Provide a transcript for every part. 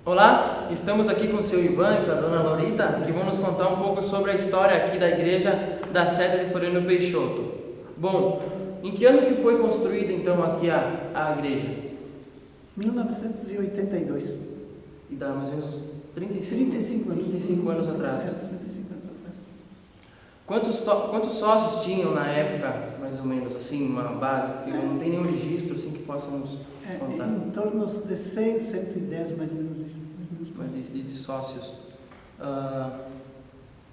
Olá, estamos aqui com o seu Ivan e com a dona Laurita, que vão nos contar um pouco sobre a história aqui da igreja da sede de Floriano Peixoto. Bom, em que ano que foi construída então aqui a igreja? 1982. E dá mais ou menos uns 35 anos. 35 anos atrás. 35 anos atrás. Quantos sócios tinham na época, mais ou menos, assim, uma base? Porque não tem nenhum registro assim que possamos contar. Em torno de 100, 110 mais ou menos isso. De sócios.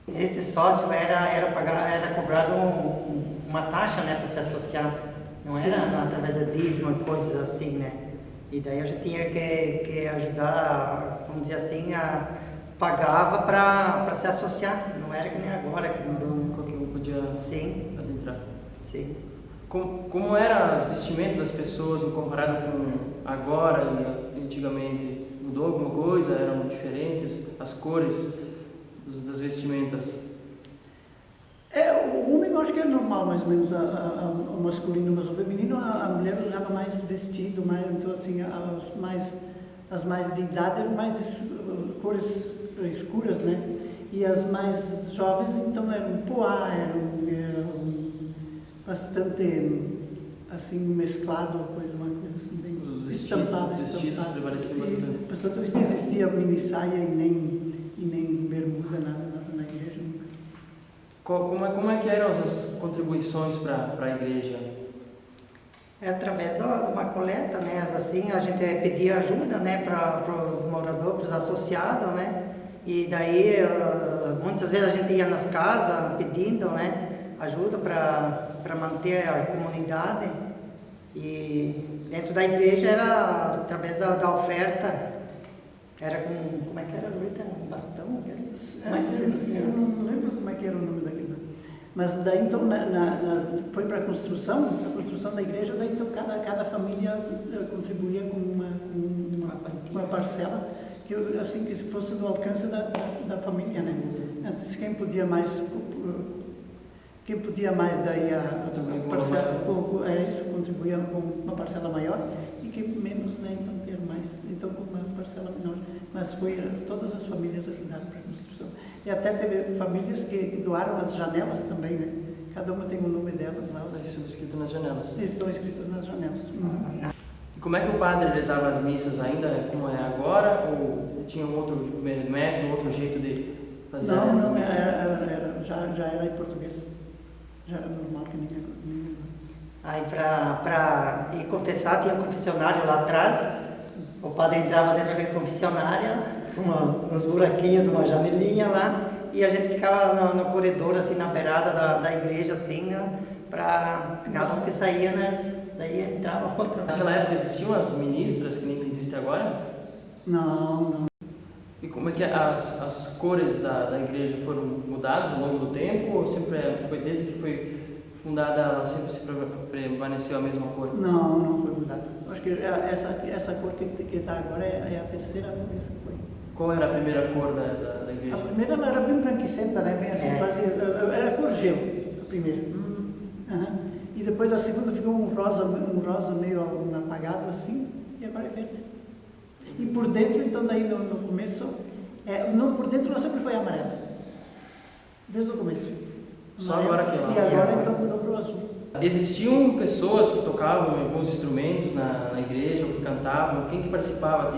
Esse sócio era cobrado uma taxa, né, para se associar. Não Sim. era através da dízimo e coisas assim, né? E daí a gente tinha que ajudar, vamos dizer assim, pagava para se associar. Não era que nem agora que mudou. Qualquer um podia Sim, adentrar. sim. Como era as vestimentas das pessoas comparado com agora e antigamente? Mudou alguma coisa? Eram diferentes as cores das vestimentas? O homem eu acho que é normal, mais ou menos, o masculino, mas o feminino, a mulher usava mais vestido, então assim, as mais de idade eram mais cores escuras, né? E as mais jovens, então, eram poá, eram bastante, assim, mesclado, uma coisa assim, bem estampada. Vestidos prevaleciam bastante. Bastante. Não existia mini saia e nem bermuda, nada na igreja. Como é que eram as contribuições para a igreja? É através de uma coleta, né? Assim, a gente pedia ajuda, né, para os moradores, para os associados, né? E daí, muitas vezes a gente ia nas casas pedindo, né, ajuda para manter a comunidade. E dentro da igreja era através da oferta, era como é que era, Rita? Um bastão? Como é que se dizia? Eu não lembro como é que era o nome daquilo. Mas daí então foi para a construção da igreja, daí então cada família contribuía com uma parcela, assim que fosse do alcance da família, né? Antes quem podia mais daí a parcela, contribuía com uma parcela maior, e quem menos, né, então ter mais, então com uma parcela menor. Mas todas as famílias ajudaram para a construção. E até teve famílias que doaram as janelas também, né? Cada uma tem o nome delas lá. Isso escrito nas janelas. Eles estão escritos nas janelas. E como é que o padre rezava as missas ainda, como é agora? Ou tinha um outro método, outro jeito de fazer Não, as missas? já era em português. Já era normal que nem agora. Aí para ir confessar, tinha um confessionário lá atrás. O padre entrava dentro daquele confessionário, com uns buraquinhos de uma janelinha lá, e a gente ficava no corredor, assim, na beirada da igreja, assim, né, para cada um que saía, daí entrava outra. Naquela época existiam as ministras, que nem existe agora? Não. E como é que as cores da igreja foram mudadas ao longo do tempo? Ou sempre foi desde que foi fundada, ela sempre se permaneceu a mesma cor? Não foi mudado. Acho que essa cor que está agora é a terceira vez que foi. Qual era a primeira cor da igreja? A primeira ela era bem branquicenta, né? Bem assim, era cor gelo, a primeira. Uhum. E depois a segunda ficou um rosa meio apagado assim, e agora é verde. E por dentro, então, daí no começo, por dentro ela sempre foi amarela, desde o começo. Só agora que ela... E agora então mudou para o azul. Existiam pessoas que tocavam alguns instrumentos na igreja, ou que cantavam? Quem que participava?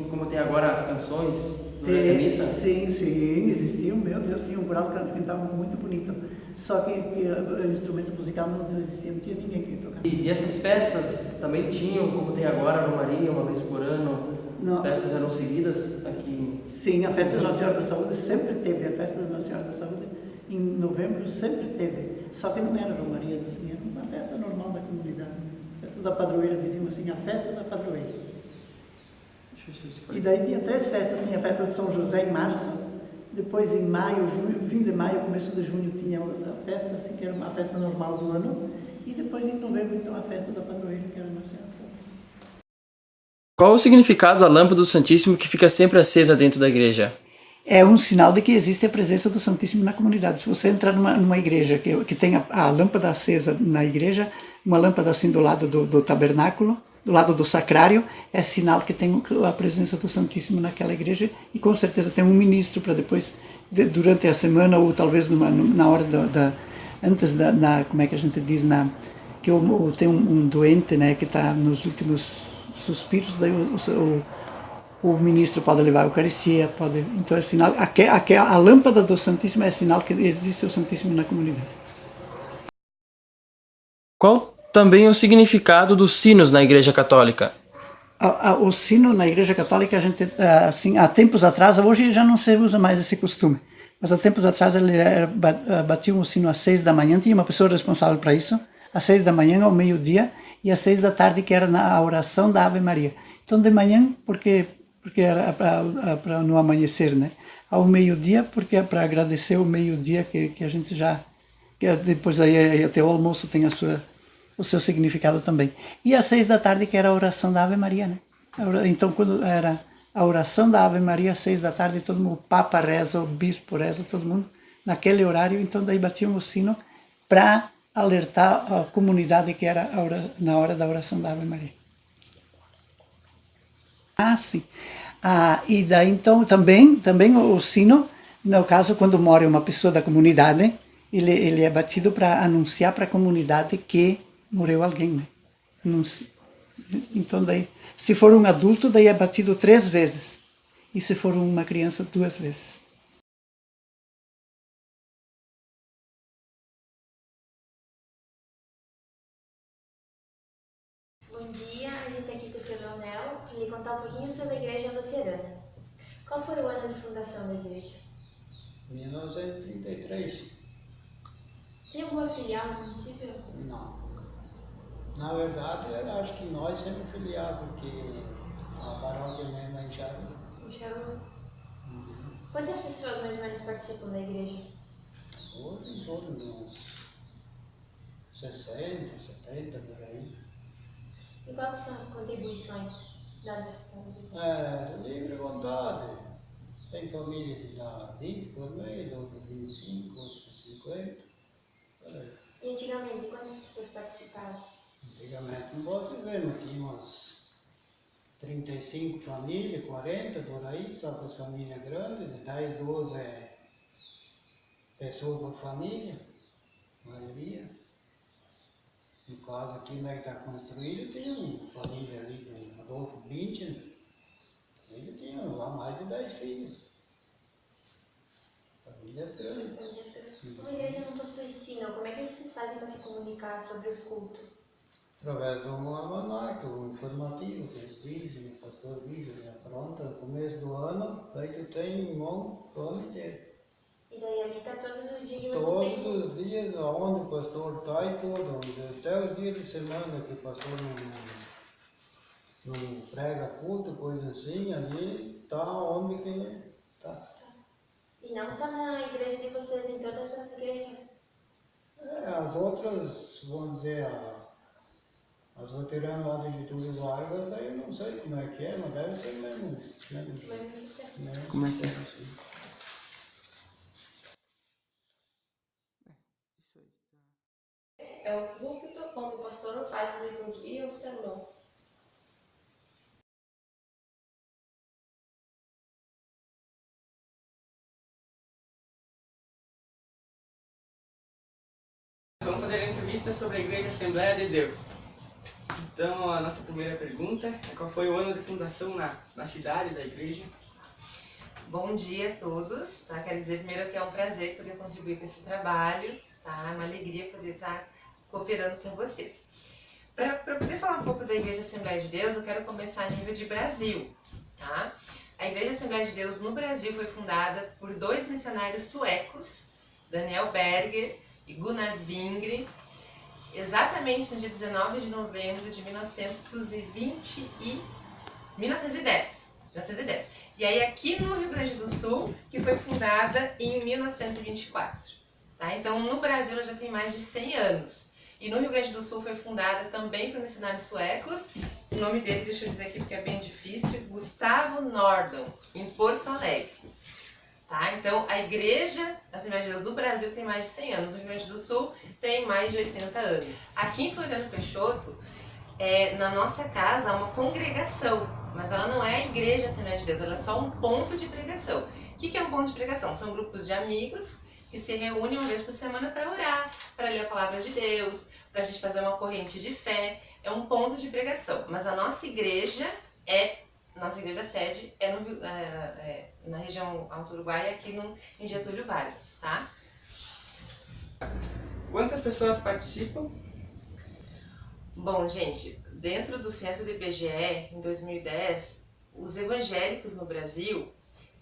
Como tem agora as canções durante a missa? Sim, existiam, meu Deus, tinha um coral que cantava muito bonito. Só que o instrumento musical não existia, não tinha ninguém que tocava. E essas festas também tinham, como tem agora a Romaria, uma vez por ano? Não. Festas eram seguidas aqui? Sim, a festa da Nossa Senhora da Saúde sempre teve, a festa da Nossa Senhora da Saúde em novembro sempre teve, só que não era romarias assim, era uma festa normal da comunidade. A festa da padroeira, diziam assim, a festa da padroeira. E daí tinha 3 festas, tinha a festa de São José em março, depois em maio, fim de maio, começo de junho tinha outra festa, assim, que era uma festa normal do ano, e depois em novembro então a festa da padroeira, que era a Nossa Senhora da Saúde. Qual o significado da lâmpada do Santíssimo que fica sempre acesa dentro da igreja? É um sinal de que existe a presença do Santíssimo na comunidade. Se você entrar numa igreja que tem a lâmpada acesa na igreja, uma lâmpada assim do lado do tabernáculo, do lado do sacrário, é sinal que tem a presença do Santíssimo naquela igreja, e com certeza tem um ministro para depois, durante a semana, ou talvez na hora antes como é que a gente diz, que tem um doente, né, que está nos últimos suspiros, daí o ministro pode levar a Eucaristia, então é sinal, a lâmpada do Santíssimo é sinal que existe o Santíssimo na comunidade. Qual também o significado dos sinos na Igreja Católica? O sino na Igreja Católica, a gente, assim, há tempos atrás, hoje já não se usa mais esse costume, mas há tempos atrás batiam o sino às 6 da manhã, tinha uma pessoa responsável para isso, às 6 da manhã, ao meio-dia, e às 6 da tarde, que era a oração da Ave Maria. Então, de manhã, porque era para no amanhecer, né? Ao meio-dia, porque é para agradecer o meio-dia que a gente já... Que depois aí até o almoço tem o seu significado também. E às 6 da tarde, que era a oração da Ave Maria, né? Então, quando era a oração da Ave Maria, às 6 da tarde, todo mundo, o Papa reza, o Bispo reza, todo mundo, naquele horário, então daí batiam o sino para alertar a comunidade que era na hora da oração da Ave Maria. Sim. E daí, então, também o sino, no caso, quando morre uma pessoa da comunidade, ele é batido para anunciar para a comunidade que morreu alguém, né? Então, daí, se for um adulto, daí é batido 3 vezes. E se for uma criança, 2 vezes. Bom dia, a gente está aqui com o Sr. Leonel para lhe contar um pouquinho sobre a Igreja Luterana. Qual foi o ano de fundação da igreja? 1933. Tem alguma filial no município? Não. Na verdade, eu acho que nós sempre filiados, porque a paróquia mesmo é em Jaru. Quantas pessoas mais ou menos participam da igreja? Hoje em torno de uns 60, 70 por aí. E quais são as contribuições dadas para a igreja? Livre vontade. Tem família que dá 20 por mês, outros 25, outros 50. E antigamente, quantas pessoas participavam? Antigamente, não posso dizer, mas tinha umas 35 famílias, 40 por aí, só que as famílias grandes, de 10, 12 pessoas por família, a maioria. No caso aqui, onde está construído, tem uma família ali do Adolfo Blinchen, ele tinha lá mais de 10 filhos. Família grande. Uma igreja não possui sino, como é que vocês fazem para se comunicar sobre os cultos? Através de um almanaque, um informativo que eles dizem, o pastor diz, já pronto, no começo do ano, aí tu tem um monte o ano inteiro. E daí ali está todos os dias que vocês têm? Todos os dias, onde o pastor está e tudo, até os dias de semana que o pastor não prega culto, coisa assim, ali está onde que ele está. E não só na igreja de vocês, em todas as igrejas? As outras, vamos dizer, as veteranas lá de Getúlio Vargas, daí eu não sei como é que é, mas deve ser mesmo. Mesmo sistema. Como é que é? Assim. É o púlpito onde o pastor faz a liturgia e o sermão. Vamos fazer a entrevista sobre a Igreja Assembleia de Deus. Então, a nossa primeira pergunta é qual foi o ano de fundação na cidade da igreja? Bom dia a todos, tá? Quero dizer primeiro que é um prazer poder contribuir com esse trabalho, tá? É uma alegria poder estar cooperando com vocês. Para poder falar um pouco da Igreja Assembleia de Deus, eu quero começar a nível de Brasil, tá? A Igreja Assembleia de Deus no Brasil foi fundada por 2 missionários suecos, Daniel Berger e Gunnar Wingre, exatamente no dia 19 de novembro de 1910. E aí aqui no Rio Grande do Sul, que foi fundada em 1924. Tá? Então no Brasil ela já tem mais de 100 anos. E no Rio Grande do Sul foi fundada também por missionários suecos. O nome dele, deixa eu dizer aqui porque é bem difícil, Gustavo Nordon, em Porto Alegre. Tá? Então, a Igreja Assembleia de Deus no Brasil tem mais de 100 anos, no Rio Grande do Sul tem mais de 80 anos. Aqui em Floriano Peixoto, Na nossa casa há uma congregação, mas ela não é a Igreja Assembleia de Deus, ela é só um ponto de pregação. O que é um ponto de pregação? São grupos de amigos que se reúnem uma vez por semana para orar, para ler a palavra de Deus, para a gente fazer uma corrente de fé. É um ponto de pregação, mas a nossa igreja sede é na região Alto Uruguai, aqui em Getúlio Vargas, tá? Quantas pessoas participam? Bom, gente, dentro do censo do IBGE, em 2010, os evangélicos no Brasil,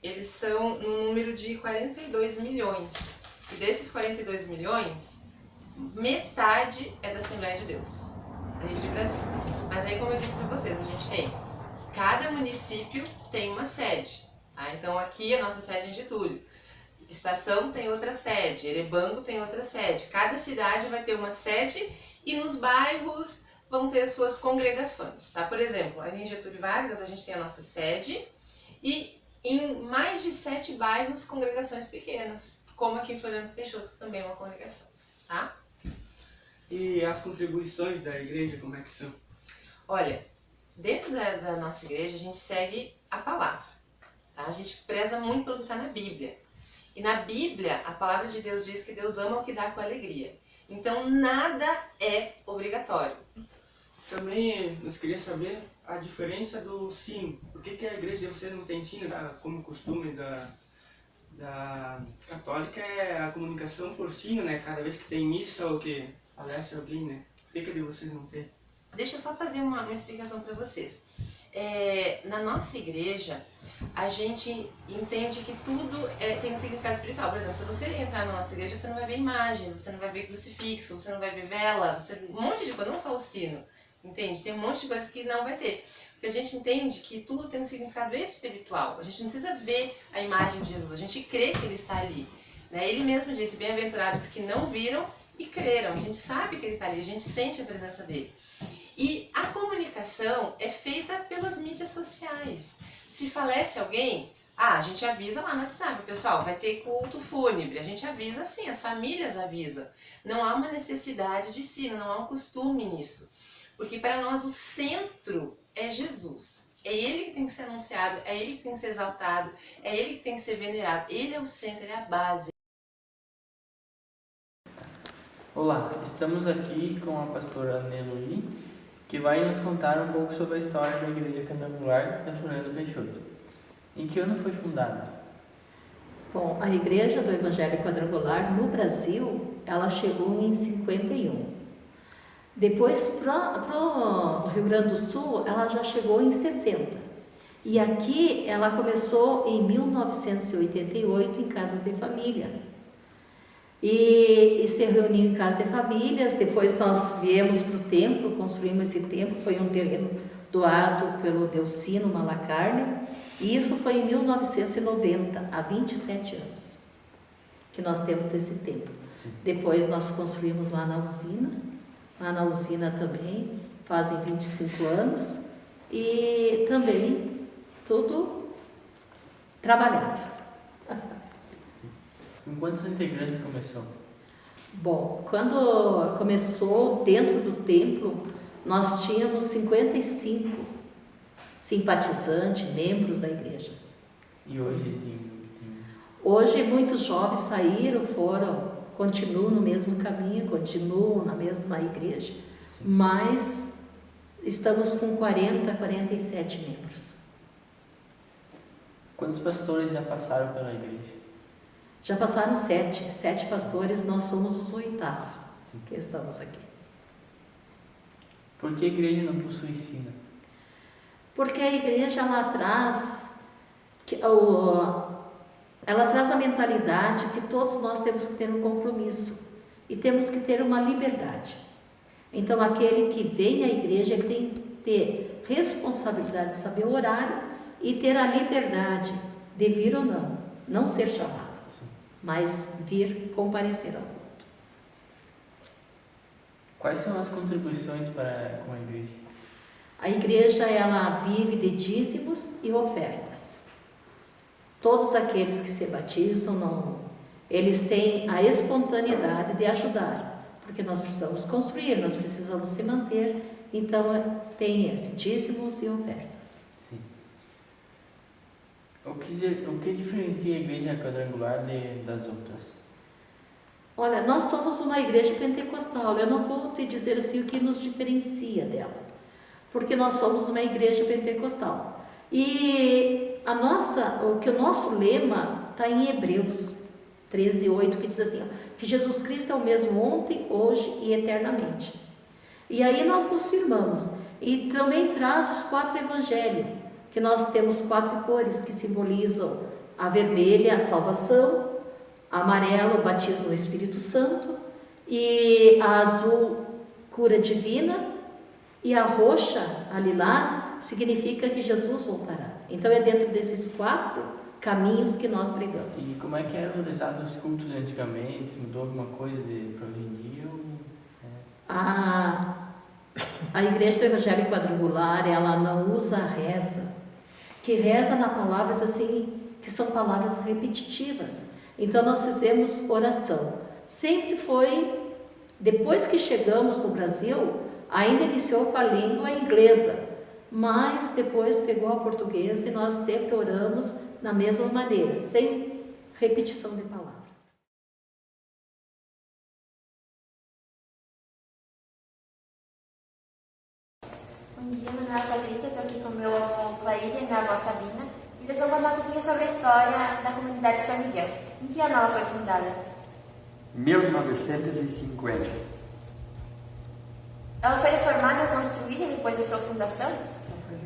eles são no número de 42 milhões. E desses 42 milhões, metade é da Assembleia de Deus, a nível de Brasil. Mas aí, como eu disse para vocês, a gente tem, cada município tem uma sede, tá? Então aqui a nossa sede é em Getúlio. Estação tem outra sede, Erebango tem outra sede. Cada cidade vai ter uma sede e nos bairros vão ter suas congregações, tá? Por exemplo, ali em Getúlio Vargas a gente tem a nossa sede e em mais de 7 bairros congregações pequenas, como aqui em Floriano Peixoto, que também é uma congregação, tá? E as contribuições da igreja, como é que são? Olha, dentro da nossa igreja a gente segue a palavra, tá? A gente preza muito pelo que está na Bíblia. E na Bíblia, a palavra de Deus diz que Deus ama o que dá com alegria. Então, nada é obrigatório. Também nós queríamos saber a diferença do sino. Por que a igreja de vocês não tem sino? Como costume da católica é a comunicação por sino, né? Cada vez que tem missa ou que falece alguém, né? Por que a de vocês não tem? Deixa eu só fazer uma explicação para vocês. Na nossa igreja, a gente entende que tudo tem um significado espiritual. Por exemplo, se você entrar na nossa igreja, você não vai ver imagens, você não vai ver crucifixo, você não vai ver vela, um monte de coisa, não só o sino, entende? Tem um monte de coisa que não vai ter. Porque a gente entende que tudo tem um significado espiritual. A gente não precisa ver a imagem de Jesus, a gente crê que Ele está ali, né? Ele mesmo disse, bem-aventurados que não viram e creram. A gente sabe que Ele está ali, a gente sente a presença dEle. E a comunicação é feita pelas mídias sociais. Se falece alguém, a gente avisa lá no WhatsApp, pessoal, vai ter culto fúnebre. A gente avisa assim, as famílias avisam. Não há uma necessidade de sino, não há um costume nisso. Porque para nós o centro é Jesus. É Ele que tem que ser anunciado, é Ele que tem que ser exaltado, é Ele que tem que ser venerado. Ele é o centro, Ele é a base. Olá, estamos aqui com a pastora Neluí, que vai nos contar um pouco sobre a história da Igreja Quadrangular da Floriano Peixoto. Em que ano foi fundada? Bom, a Igreja do Evangelho Quadrangular no Brasil, ela chegou em 51. Depois, para o Rio Grande do Sul, ela já chegou em 60. E aqui, ela começou em 1988 em casas de família. E se reuniu em casa de famílias. Depois nós viemos para o templo, construímos esse templo, foi um terreno doado pelo Delcino Malacarne, e isso foi em 1990, há 27 anos, que nós temos esse templo. Sim. Depois nós construímos lá na usina também, fazem 25 anos, e também tudo trabalhado. Com quantos integrantes começou? Bom, quando começou dentro do templo, nós tínhamos 55 simpatizantes, membros da igreja. E hoje Hoje muitos jovens saíram, continuam no mesmo caminho, continuam na mesma igreja. Sim. Mas estamos com 47 membros. Quantos pastores já passaram pela igreja? Já passaram 7 pastores, nós somos os 8º que estamos aqui. Por que a igreja não possui sino? Porque a igreja, ela traz a mentalidade que todos nós temos que ter um compromisso e temos que ter uma liberdade. Então, aquele que vem à igreja, ele tem que ter responsabilidade de saber o horário e ter a liberdade de vir ou não ser chamado, mas vir comparecer ao culto. Quais são as contribuições com a igreja? A igreja, ela vive de dízimos e ofertas. Todos aqueles que se batizam, eles têm a espontaneidade de ajudar, porque nós precisamos construir, nós precisamos se manter, Então tem esse, dízimos e ofertas. O que diferencia a igreja quadrangular das outras? Olha, nós somos uma igreja pentecostal. Eu não vou te dizer assim o que nos diferencia dela, porque nós somos uma igreja pentecostal. E o nosso lema está em Hebreus 13:8, que diz assim, ó, que Jesus Cristo é o mesmo ontem, hoje e eternamente. E aí nós nos firmamos. E também traz os 4 evangelhos, que nós temos 4 cores que simbolizam a vermelha, a salvação, a amarela, o batismo no Espírito Santo, e a azul, cura divina, e a roxa, a lilás, significa que Jesus voltará. Então é dentro desses 4 caminhos que nós pregamos. E como é que eram realizados os cultos antigamente? Mudou alguma coisa para hoje em dia? A igreja do Evangelho Quadrangular, ela não usa reza, que reza na palavras assim, que são palavras repetitivas. Então nós fizemos oração. Sempre foi, depois que chegamos no Brasil, ainda iniciou com a língua inglesa, mas depois pegou a portuguesa e nós sempre oramos na mesma maneira, sem repetição de palavras. Bom dia, meu nome é Patrícia, eu estou aqui com o meu avô Claíde e minha avó Sabina, e eles vão contar um pouquinho sobre a história da comunidade São Miguel. Em que ano ela foi fundada? 1950. Ela foi reformada ou construída depois da sua fundação?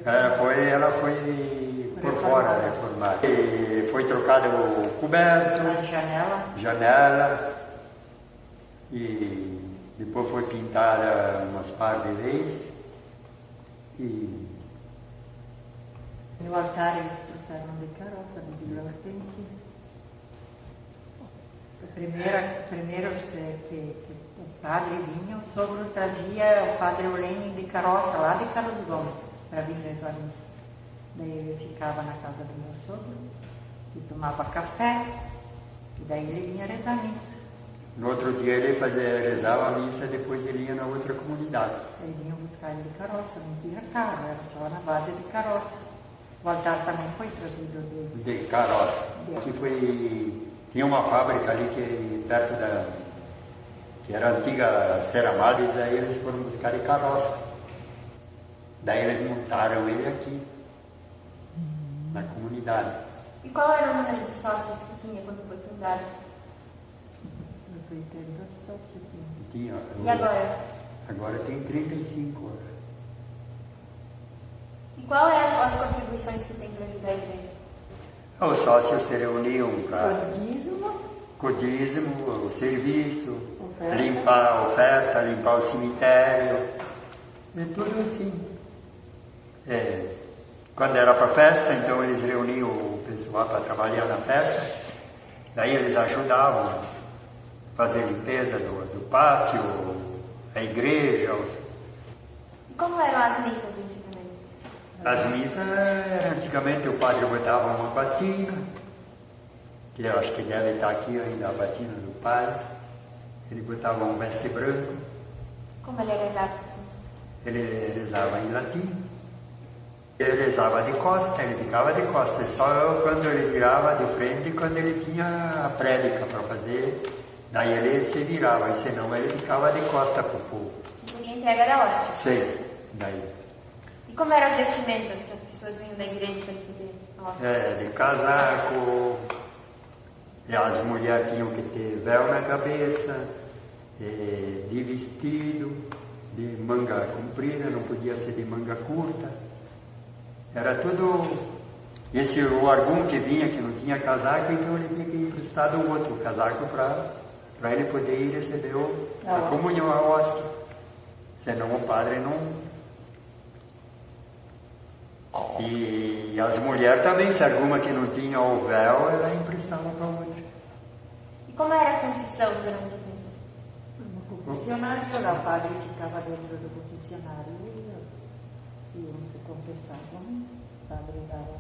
Ela foi por fora reformada. E foi trocado o coberto, janela, e depois foi pintada umas par de vezes. E no altar eles trouxeram de carroça de Vila Hortência. Primeiro que os padres vinham, o sogro trazia o padre Eulênio de carroça lá de Carlos Gomes para vir rezar missa. Daí ele ficava na casa do meu sogro e tomava café, e daí ele vinha rezar missa. No outro dia ele rezava a missa, depois ele ia na outra comunidade. Aí vinham buscar ele de carroça, não tinha carro, era só na base de carroça. O altar também foi trazido de carroça. Tinha uma fábrica ali perto que era a antiga Ceramales, daí eles foram buscar de carroça. Daí eles montaram ele aqui, na comunidade. E qual era o número de sócios que tinha quando foi fundado? Tinha. E agora? Agora tem 35. E qual é as contribuições que tem para ajudar a igreja? Os sócios se reuniam para O dízimo, o serviço, limpar a oferta, limpar o cemitério, é tudo assim. Quando era para festa, então eles reuniam o pessoal para trabalhar na festa, daí eles ajudavam a fazer limpeza do pátio, a igreja. E como eram as missas antigamente? As missas, antigamente o padre botava uma batina, que eu acho que deve estar aqui ainda a batina do padre. Ele botava um veste branco. Como ele rezava essas missas? Ele rezava em latim. Ele rezava de costa, ele ficava de costa. Só quando ele virava de frente, quando ele tinha a prédica para fazer, daí ele se virava, e senão ele ficava de costa para o povo. Seria entrega da hóstia? Sim, daí. E como eram as vestimentas que as pessoas vinham da igreja para receber a hóstia? De casaco, e as mulheres tinham que ter véu na cabeça, de vestido, de manga comprida, não podia ser de manga curta. Era tudo. O algum que vinha que não tinha casaco, então ele tinha que emprestar do outro casaco para ele poder ir receber a comunhão, a hóstia. Senão o padre não. E as mulheres também, se alguma que não tinha o véu, ela emprestava para outra. E como era a confissão durante as missas? No confessionário, lá o padre ficava dentro do confessionário e uns se confessavam, o padre dava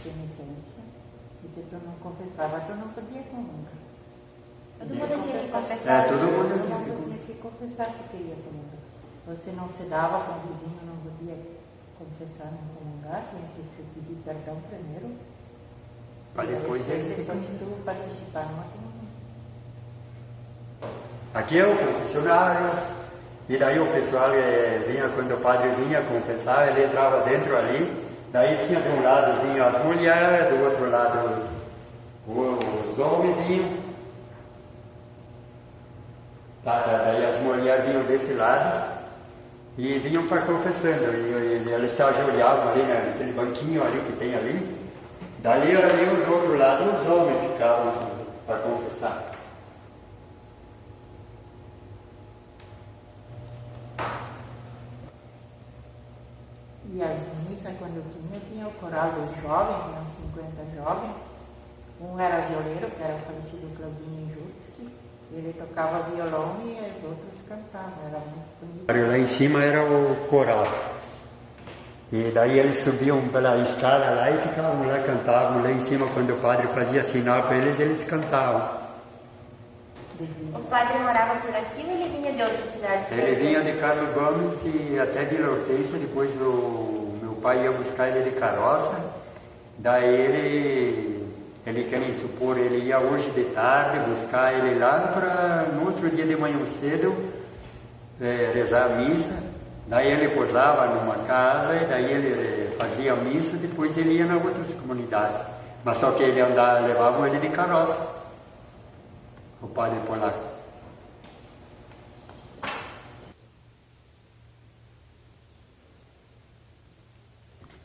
penitência, e se tu não confessava, tu não podia comungar. Todo mundo tinha que confessar. Todo mundo tinha que confessar se queria comungar. Você não se dava com o vizinho, não podia confessar, não comungar, tinha que se pedir perdão primeiro. Para depois ele se depois tu participar numa comunhão. Aqui é o confessionário, e daí o pessoal vinha, quando o padre vinha confessar, ele entrava dentro ali, daí tinha de um lado vinham as mulheres, do outro lado os homens vinham. Daí as mulheres vinham desse lado e vinham para confessando, e eles se ajoelhavam ali naquele banquinho ali que tem ali. Dali do outro lado os homens ficavam para confessar. E as missas, quando tinha o coral dos jovens, tinha uns 50 jovens. Um era violeiro, que era o falecido Claudinho Jutski. Ele tocava violão e os outros cantavam, era muito bonito. Lá em cima era o coral. E daí eles subiam pela escada lá e ficavam lá, cantavam lá em cima. Quando o padre fazia sinal para eles, eles cantavam. O padre morava por aqui ou ele vinha de outras cidades? Ele vinha de Carlos Gomes e até Vila Hortência, depois meu pai ia buscar ele de carroça. Daí ele querem supor, ele ia hoje de tarde buscar ele lá para no outro dia de manhã cedo rezar a missa. Daí ele posava numa casa e daí ele fazia a missa, depois ele ia nas outras comunidades. Mas só que ele levavam ele de carroça, o padre polaco.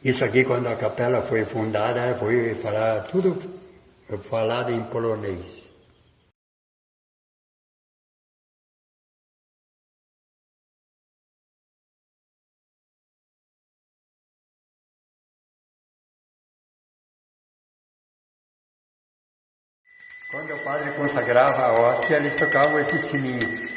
Isso aqui, quando a capela foi fundada, foi tudo falado em polonês. Quando o padre consagrava a hóstia, eles tocavam esse sininho.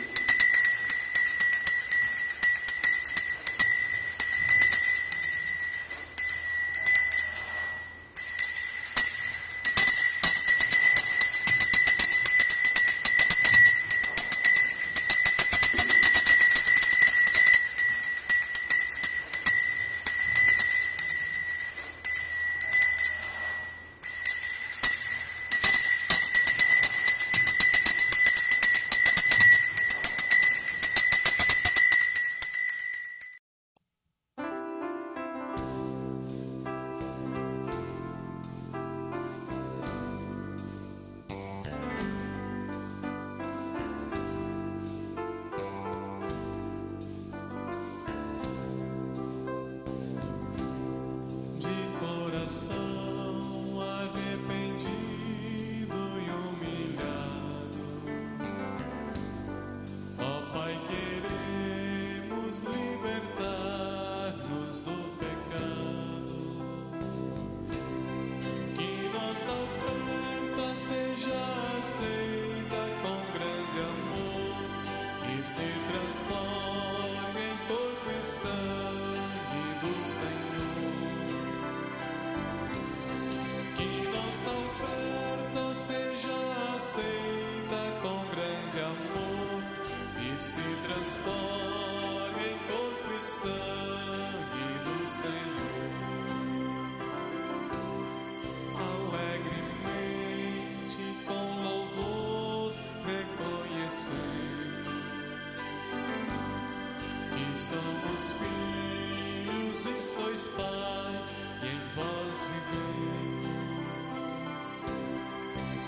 Somos filhos e sois Pai, e em vós vivemos.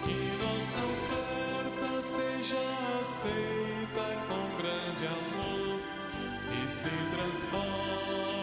Que nossa oferta seja aceita com grande amor e se transforme